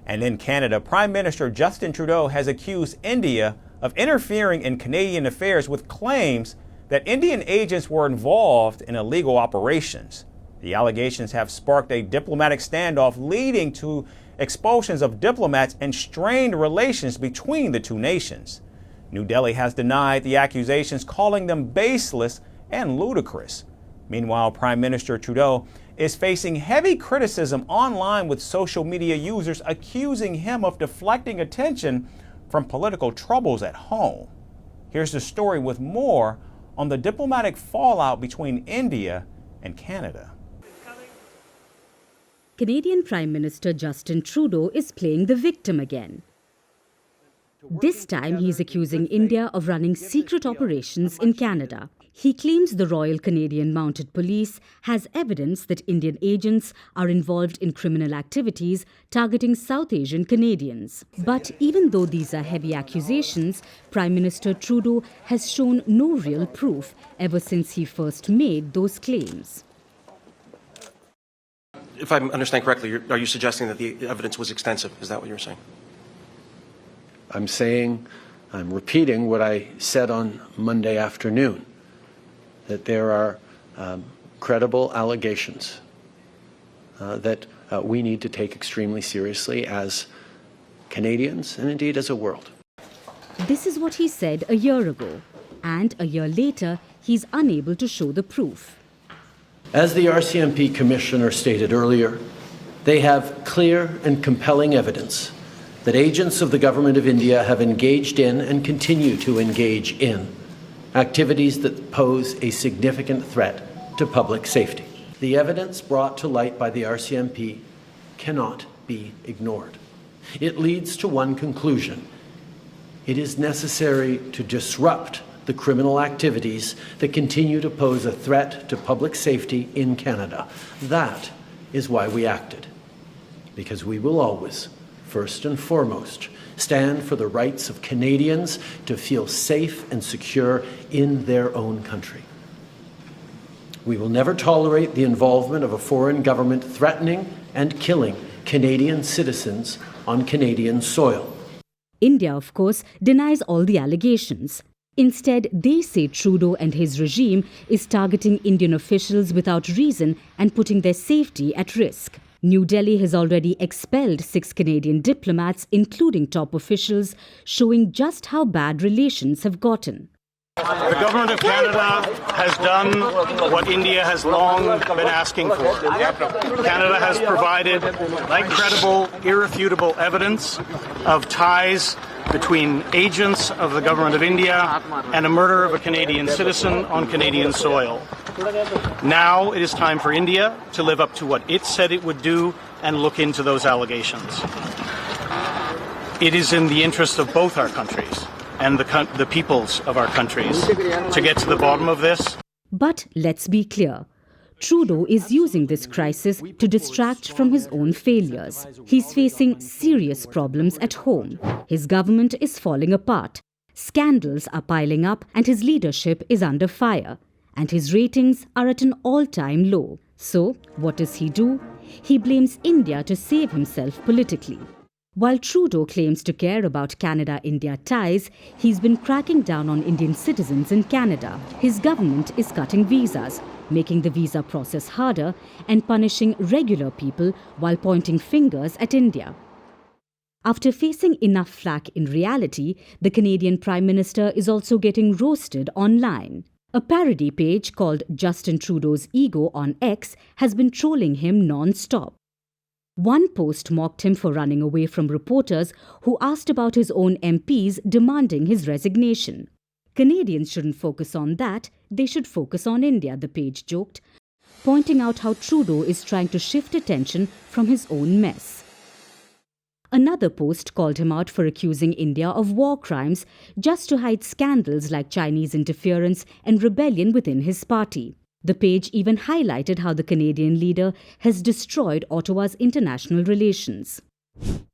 And in Canada, Prime Minister Justin Trudeau has accused India of interfering in Canadian affairs with claims that Indian agents were involved in illegal operations. The allegations have sparked a diplomatic standoff, leading to expulsions of diplomats and strained relations between the two nations. New Delhi has denied the accusations, calling them baseless and ludicrous. Meanwhile, Prime Minister Trudeau is facing heavy criticism online, with social media users accusing him of deflecting attention from political troubles at home. Here's the story with more on the diplomatic fallout between India and Canada. Canadian Prime Minister Justin Trudeau is playing the victim again. This time he is accusing India of running secret operations in Canada. He claims the Royal Canadian Mounted Police has evidence that Indian agents are involved in criminal activities targeting South Asian Canadians. But even though these are heavy accusations, Prime Minister Trudeau has shown no real proof ever since he first made those claims. If I understand correctly, are you suggesting that the evidence was extensive? Is that what you're saying? I'm repeating what I said on Monday afternoon, that there are credible allegations that we need to take extremely seriously as Canadians and indeed as a world. This is what he said a year ago, and a year later, he's unable to show the proof. As the RCMP Commissioner stated earlier, they have clear and compelling evidence that agents of the Government of India have engaged in and continue to engage in activities that pose a significant threat to public safety. The evidence brought to light by the RCMP cannot be ignored. It leads to one conclusion. It is necessary to disrupt the criminal activities that continue to pose a threat to public safety in Canada. That is why we acted, because we will always, first and foremost, stand for the rights of Canadians to feel safe and secure in their own country. We will never tolerate the involvement of a foreign government threatening and killing Canadian citizens on Canadian soil. India, of course, denies all the allegations. Instead, they say Trudeau and his regime is targeting Indian officials without reason and putting their safety at risk. New Delhi has already expelled 6 Canadian diplomats, including top officials, showing just how bad relations have gotten. The Government of Canada has done what India has long been asking for. Canada has provided credible, irrefutable evidence of ties between agents of the Government of India and a murder of a Canadian citizen on Canadian soil. Now it is time for India to live up to what it said it would do and look into those allegations. It is in the interest of both our countries and the peoples of our countries to get to the bottom of this. But let's be clear. Trudeau is using this crisis to distract from his own failures. He's facing serious problems at home. His government is falling apart. Scandals are piling up and his leadership is under fire. And his ratings are at an all-time low. So, what does he do? He blames India to save himself politically. While Trudeau claims to care about Canada-India ties, he's been cracking down on Indian citizens in Canada. His government is cutting visas, making the visa process harder and punishing regular people while pointing fingers at India. After facing enough flack in reality, the Canadian Prime Minister is also getting roasted online. A parody page called Justin Trudeau's Ego on X has been trolling him non-stop. One post mocked him for running away from reporters who asked about his own MPs demanding his resignation. Canadians shouldn't focus on that, they should focus on India, the page joked, pointing out how Trudeau is trying to shift attention from his own mess. Another post called him out for accusing India of war crimes just to hide scandals like Chinese interference and rebellion within his party. The page even highlighted how the Canadian leader has destroyed Ottawa's international relations.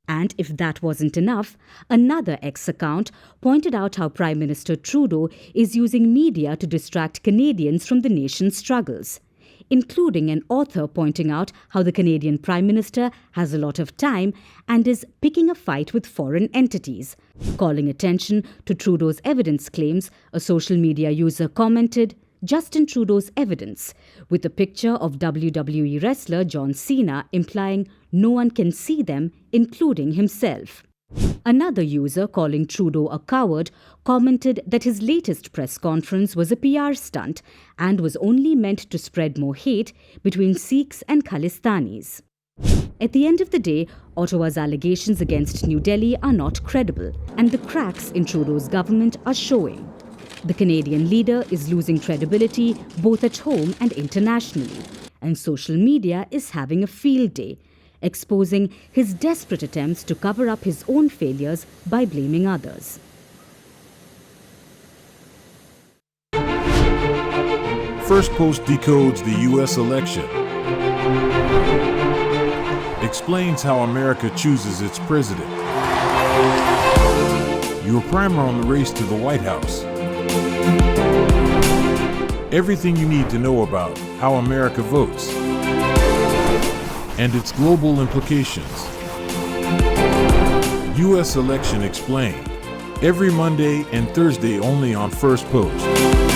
And if that wasn't enough, another X account pointed out how Prime Minister Trudeau is using media to distract Canadians from the nation's struggles. including an author pointing out how the Canadian Prime Minister has a lot of time and is picking a fight with foreign entities. Calling attention to Trudeau's evidence claims, a social media user commented, "Justin Trudeau's evidence," with a picture of WWE wrestler John Cena implying no one can see them, including himself. Another user, calling Trudeau a coward, commented that his latest press conference was a PR stunt and was only meant to spread more hate between Sikhs and Khalistanis. At the end of the day, Ottawa's allegations against New Delhi are not credible, and the cracks in Trudeau's government are showing. The Canadian leader is losing credibility both at home and internationally, and social media is having a field day, exposing his desperate attempts to cover up his own failures by blaming others. Firstpost decodes the U.S. election, explains how America chooses its president, your primer on the race to the White House, everything you need to know about how America votes, and its global implications. U.S. Election Explained, every Monday and Thursday only on Firstpost.